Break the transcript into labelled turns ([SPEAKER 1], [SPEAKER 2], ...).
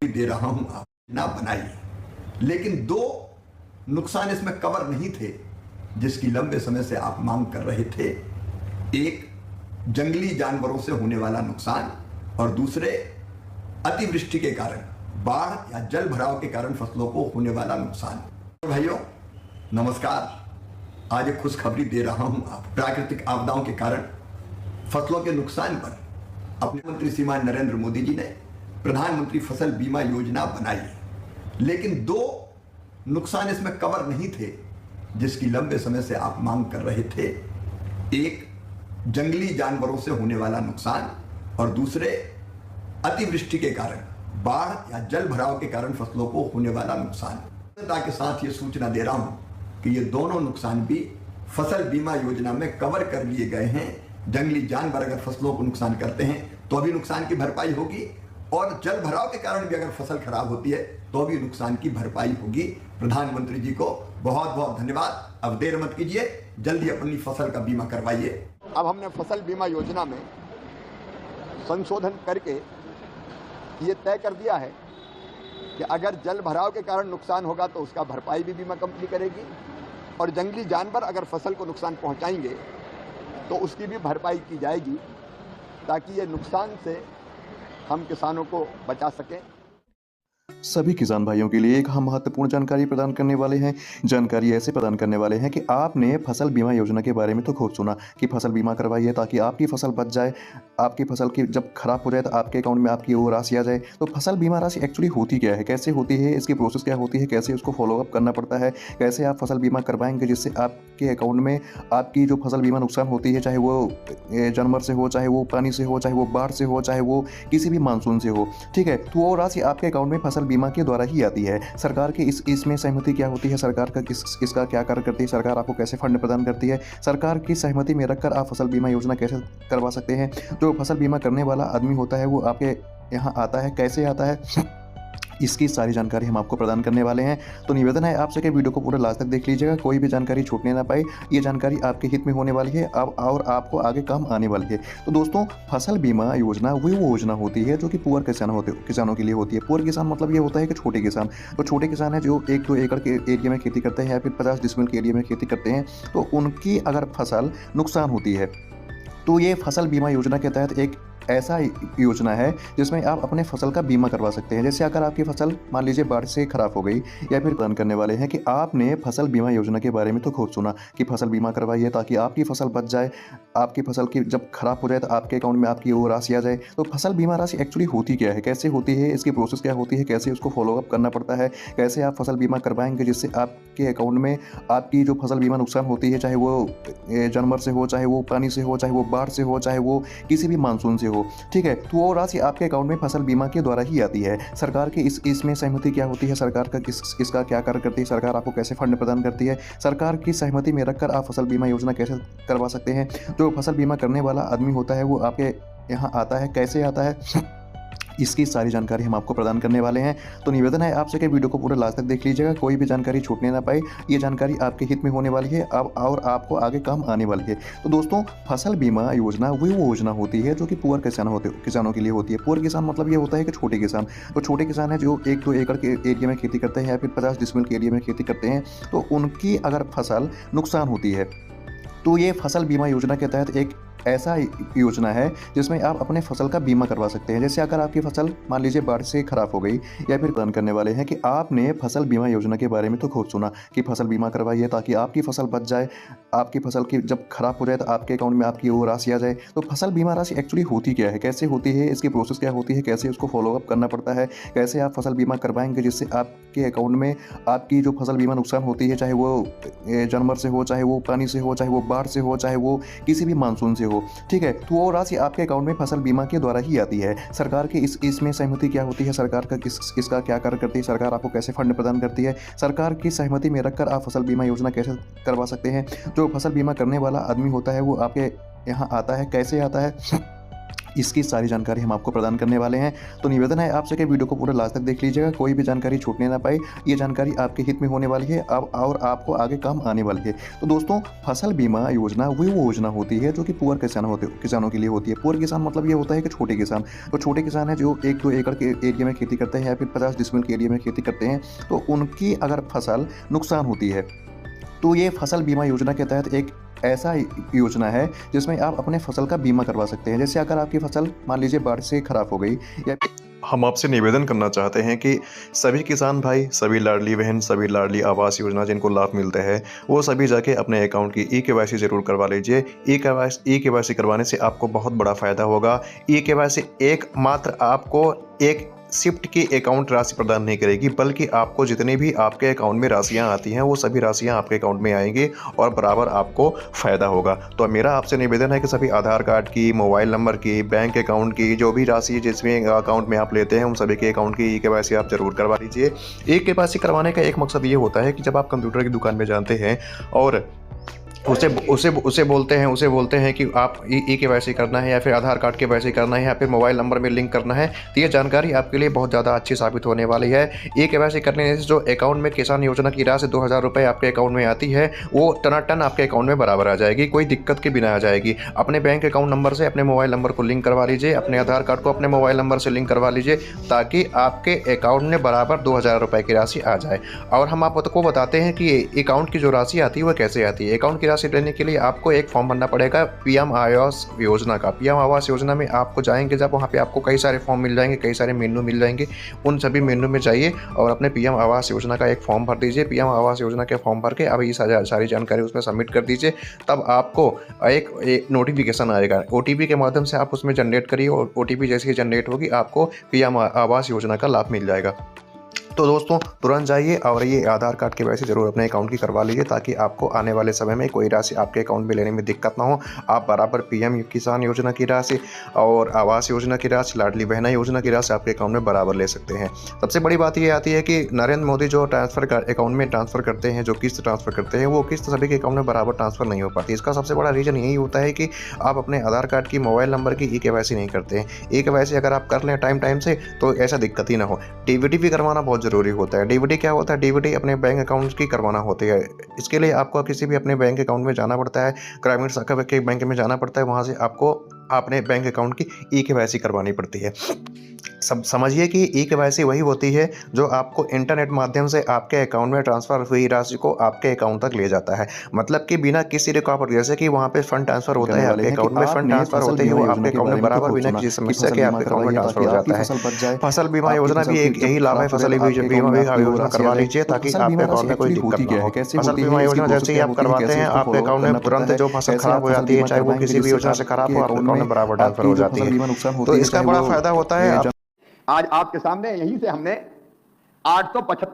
[SPEAKER 1] दे रहा हूं, आप ना बनाइए। लेकिन दो नुकसान इसमें कवर नहीं थे जिसकी लंबे समय से आप मांग कर रहे थे। एक, जंगली जानवरों से होने वाला नुकसान, और दूसरे, अतिवृष्टि के कारण, बाढ़ या जल भराव के कारण फसलों को होने वाला नुकसान। भाइयों नमस्कार, आज एक खुशखबरी दे रहा हूं। आप प्राकृतिक आपदाओं के कारण फसलों के नुकसान पर अपने मंत्री श्रीमान नरेंद्र मोदी जी ने प्रधानमंत्री फसल बीमा योजना बनाई, लेकिन दो नुकसान इसमें कवर नहीं थे जिसकी लंबे समय से आप मांग कर रहे थे। एक, जंगली जानवरों से होने वाला नुकसान, और दूसरे, अतिवृष्टि के कारण, बाढ़ या जल भराव के कारण फसलों को होने वाला नुकसान। के साथ ये सूचना दे रहा हूं कि ये दोनों नुकसान भी फसल बीमा योजना में कवर कर लिए गए हैं। जंगली जानवर अगर फसलों को नुकसान करते हैं तो अभी नुकसान की भरपाई होगी, और जल भराव के कारण भी अगर फसल खराब होती है तो भी नुकसान की भरपाई होगी। प्रधानमंत्री जी को बहुत बहुत धन्यवाद। अब देर मत कीजिए, जल्दी अपनी फसल का बीमा करवाइए। अब हमने फसल बीमा योजना में संशोधन करके ये तय कर दिया है कि अगर जल भराव के कारण नुकसान होगा तो उसका भरपाई भी बीमा कंपनी करेगी, और जंगली जानवर अगर फसल को नुकसान पहुंचाएंगे तो उसकी भी भरपाई की जाएगी, ताकि ये नुकसान से हम किसानों को बचा सकें।
[SPEAKER 2] सभी किसान भाइयों के लिए एक हम महत्वपूर्ण जानकारी प्रदान करने वाले हैं। जानकारी ऐसे प्रदान करने वाले हैं कि आपने फसल बीमा योजना के बारे में तो खूब सुना कि फसल बीमा करवाइए ताकि आपकी फसल बच जाए। आपकी फसल की जब खराब हो जाए तो आपके अकाउंट में आपकी वो राशि आ जाए। तो फसल बीमा राशि एक्चुअली होती क्या है, कैसे होती है, इसकी प्रोसेस क्या होती है, कैसे उसको फॉलोअप करना पड़ता है, कैसे आप फसल बीमा करवाएंगे जिससे आपके अकाउंट में आपकी जो फसल बीमा नुकसान होती है, चाहे वो जानवर से हो, चाहे वो पानी से हो, चाहे वो बाढ़ से हो, चाहे वो किसी भी मानसून से हो, ठीक है, तो वो राशि आपके अकाउंट में फसल बीमा के द्वारा ही आती है। सरकार की इसमें सहमति क्या होती है, सरकार का इसका क्या कार्य करती है, सरकार आपको कैसे फंड प्रदान करती है, सरकार की सहमति में रखकर आप फसल बीमा योजना कैसे करवा सकते हैं। जो फसल बीमा करने वाला आदमी होता है वो आपके यहाँ आता है, कैसे आता है, इसकी सारी जानकारी हम आपको प्रदान करने वाले हैं। तो निवेदन है आपसे कि वीडियो को पूरा लास्ट तक देख लीजिएगा, कोई भी जानकारी छूटने ना पाए। ये जानकारी आपके हित में होने वाली है अब और आपको आगे काम आने वाली है। तो दोस्तों, फसल बीमा योजना वो योजना होती है जो कि पुअर किसानों के लिए होती है। पुअर किसान मतलब ये होता है कि छोटे किसान, तो छोटे किसान है जो 1-2 एकड़ के एरिया में खेती करते हैं या फिर 50 डिसमिल के एरिया में खेती करते हैं। तो उनकी अगर फसल नुकसान होती है तो ये फसल बीमा योजना के तहत एक ऐसा योजना है जिसमें आप अपने फसल का बीमा करवा सकते हैं। जैसे अगर आपकी फसल मान लीजिए बाढ़ से खराब हो गई, या फिर प्रदान करने वाले हैं कि आपने फसल बीमा योजना के बारे में तो खूब सुना कि फसल बीमा करवाइए ताकि आपकी फसल बच जाए। आपकी फसल की जब खराब हो जाए तो आपके अकाउंट में आपकी वो राशि आ जाए। तो फसल बीमा राशि एक्चुअली होती क्या है, कैसे होती है, इसकी प्रोसेस क्या होती है, कैसे उसको फॉलोअप करना पड़ता है, कैसे आप फसल बीमा करवाएंगे जिससे आपके अकाउंट में आपकी जो फसल बीमा नुकसान होती है, चाहे वो जानवर से हो, चाहे वो पानी से हो, चाहे वो बाढ़ से हो, चाहे वो किसी भी मानसून से हो, ठीक है, तो वो राशि आपके अकाउंट में फसल बीमा के द्वारा ही आती है। सरकार की इसमें सहमति क्या होती है, सरकार का इसका क्या कार्य करती है, सरकार आपको कैसे फंड प्रदान करती है, सरकार की सहमति में रखकर आप फसल बीमा योजना कैसे करवा सकते हैं। जो फसल बीमा करने वाला आदमी होता है वो आपके यहाँ आता है, कैसे आता है, इसकी सारी जानकारी हम आपको प्रदान करने वाले हैं। तो निवेदन है आपसे कि वीडियो को पूरा लास्ट तक देख लीजिएगा, कोई भी जानकारी छूटने ना पाए। ये जानकारी आपके हित में होने वाली है अब और आपको आगे काम आने वाली है। तो दोस्तों, फसल बीमा योजना वो योजना होती है जो कि पुअर किसानों के लिए होती है। पुअर किसान मतलब ये होता है कि छोटे किसान, तो छोटे किसान है जो 1-2 एकड़ के एरिया में खेती करते हैं या फिर 50 डिसमिल के एरिया में खेती करते हैं। तो उनकी अगर फसल नुकसान होती है तो ये फसल बीमा योजना के तहत एक ऐसा योजना है जिसमें आप अपने फसल का बीमा करवा सकते हैं। जैसे अगर आपकी फसल मान लीजिए बाढ़ से खराब हो गई, या फिर प्रदान करने वाले हैं कि आपने फसल बीमा योजना के बारे में तो खूब सुना कि फसल बीमा करवाइए ताकि आपकी फसल बच जाए। आपकी फसल की जब खराब हो जाए तो आपके अकाउंट में आपकी वो राशि आ जाए। तो फसल बीमा राशि एक्चुअली होती क्या है, कैसे होती है, इसकी प्रोसेस क्या होती है, कैसे उसको फॉलोअप करना पड़ता है, कैसे आप फसल बीमा करवाएंगे जिससे आपके अकाउंट में आपकी जो फसल बीमा नुकसान होती है, चाहे वो जानवर से हो, चाहे वो पानी से हो, चाहे वो बाढ़ से हो, चाहे वो किसी भी मानसून से हो, ठीक है, तो वो राशि आपके अकाउंट में फसल बीमा के द्वारा ही आती है। सरकार की इसमें सहमति क्या होती है, सरकार का इसका क्या कार्य करती है, सरकार आपको कैसे फंड प्रदान करती है, सरकार की सहमति में रखकर आप फसल बीमा योजना कैसे करवा सकते हैं। जो फसल बीमा करने वाला आदमी होता है वो आपके यहाँ आता है, कैसे आता है, इसकी सारी जानकारी हम आपको प्रदान करने वाले हैं। तो निवेदन है आपसे कि वीडियो को पूरा लास्ट तक देख लीजिएगा, कोई भी जानकारी छूटने ना पाए। ये जानकारी आपके हित में होने वाली है अब और आपको आगे काम आने वाली है। तो दोस्तों, फसल बीमा योजना वो योजना होती है जो कि पुअर किसानों के लिए होती है। पुअर किसान मतलब ये होता है कि छोटे किसान। तो छोटे किसान हैं जो 1-2 एकड़ के एरिया में खेती करते हैं या फिर 50 डिसमिल के एरिया में खेती करते हैं, तो उनकी अगर फसल नुकसान होती है तो ये फसल बीमा योजना के तहत एक ऐसा योजना है जिसमें आप अपने फसल का बीमा करवा सकते हैं। जैसे अगर आपकी फसल मान लीजिए बाढ़ से खराब हो गई, या हम आपसे निवेदन करना चाहते हैं कि सभी किसान भाई, सभी लाडली बहन, सभी लाडली आवास योजना जिनको लाभ मिलते हैं, वो सभी जाके अपने अकाउंट की ई-केवाईसी ज़रूर करवा लीजिए। ई-केवाईसी करवाने से आपको बहुत बड़ा फ़ायदा होगा। ई-केवाईसी एकमात्र आपको एक शिफ्ट की अकाउंट राशि प्रदान नहीं करेगी, बल्कि आपको जितनी भी आपके अकाउंट में राशियां आती हैं वो सभी राशियां आपके अकाउंट में आएंगी और बराबर आपको फ़ायदा होगा। तो मेरा आपसे निवेदन है कि सभी आधार कार्ड की, मोबाइल नंबर की, बैंक अकाउंट की, जो भी राशि जिसमें अकाउंट में आप लेते हैं उन सभी के अकाउंट की ई-केवाईसी आप ज़रूर करवा लीजिए। ई-केवाईसी करवाने का एक मकसद ये होता है कि जब आप कंप्यूटर की दुकान में जाते हैं और उसे बोलते हैं कि आप ई-केवाईसी करना है या फिर आधार कार्ड केवाईसी करना है या फिर मोबाइल नंबर में लिंक करना है, तो ये जानकारी आपके लिए बहुत ज़्यादा अच्छी साबित होने वाली है। ई-केवाईसी करने से जो अकाउंट में किसान योजना की राशि 2000 रुपये आपके अकाउंट में आती है, वो टनाटन आपके अकाउंट में बराबर आ जाएगी, कोई दिक्कत के बिना आ जाएगी। अपने बैंक अकाउंट नंबर से अपने मोबाइल नंबर को लिंक करवा लीजिए, अपने आधार कार्ड को अपने मोबाइल नंबर से लिंक करवा लीजिए, ताकि आपके अकाउंट में बराबर 2000 रुपये की राशि आ जाए। और हम आपको बताते हैं कि अकाउंट की जो राशि आती है वो कैसे आती है। अकाउंट की राशि लेने के लिए आपको एक फॉर्म भरना पड़ेगा पीएम आवास योजना का। पीएम आवास योजना में आपको जाएंगे जब, वहाँ पे आपको कई सारे फॉर्म मिल जाएंगे, कई सारे मेन्यू मिल जाएंगे। उन सभी मेन्यू में जाइए और अपने पीएम आवास योजना का एक फॉर्म भर दीजिए। पीएम आवास योजना के फॉर्म भर के अब ये सारी जानकारी उसमें सबमिट कर दीजिए। तब आपको एक नोटिफिकेशन आएगा, ओटीपी के माध्यम से आप उसमें जनरेट करिए और ओटीपी जैसे ही जनरेट होगी आपको पीएम आवास योजना का लाभ मिल जाएगा। तो दोस्तों, तुरंत जाइए और ये आधार कार्ड केवाईसी ज़रूर अपने अकाउंट की करवा लीजिए, ताकि आपको आने वाले समय में कोई राशि आपके अकाउंट में लेने में दिक्कत ना हो। आप बराबर पीएम किसान योजना की राशि और आवास योजना की राशि, लाडली बहना योजना की राशि आपके अकाउंट में बराबर ले सकते हैं। सबसे बड़ी बात ये आती है कि नरेंद्र मोदी जो अकाउंट में ट्रांसफ़र करते हैं, जो किस्त ट्रांसफ़र करते हैं, वो किस्त सभी के अकाउंट में बराबर ट्रांसफ़र नहीं हो पाती। इसका सबसे बड़ा रीज़न यही होता है कि आप अपने आधार कार्ड की, मोबाइल नंबर की ई-केवाईसी नहीं करते हैं। ई-केवाईसी अगर आप कर लें टाइम से तो ऐसा दिक्कत ही ना हो। डीबीटी भी करवाना बहुत ज़रूरी होता है। डीबीटी क्या होता है? डीबीटी अपने बैंक अकाउंट की करवाना होती है। इसके लिए आपको किसी भी अपने बैंक अकाउंट में जाना पड़ता है, ग्रामीण शाखा के बैंक में जाना पड़ता है, वहाँ से आपको अपने बैंक अकाउंट की ई-केवाईसी करवानी पड़ती है। सब समझिए कि ई-केवाईसी वही होती है जो आपको इंटरनेट माध्यम से आपके अकाउंट में ट्रांसफ़र हुई राशि को आपके अकाउंट तक ले जाता है। मतलब कि बिना किसी रुकावट, जैसे कि वहाँ पे फंड ट्रांसफ़र होता है आपके अकाउंट में, फंड ट्रांसफ़र होते ही वो आपके अकाउंट में बराबर बिना किसी समस्या के आपके अकाउंट में ट्रांसफ़र हो जाता है। फसल बीमा योजना भी एक यही लाभ है। फसल बीमा योजना करवा लीजिए ताकि आपके अकाउंट में कोई दिक्कत ना हो। फसल बीमा योजना जैसे ही आप करवाते हैं, आपके अकाउंट में तुरंत जो फसल खराब हो जाती है, चाहे वो किसी भी योजना से खराब हो, आपके अकाउंट में बराबर ट्रांसफ़र हो जाती है। तो इसका बड़ा फायदा होता है।
[SPEAKER 1] आज आपके सामने यहीं से हमने 875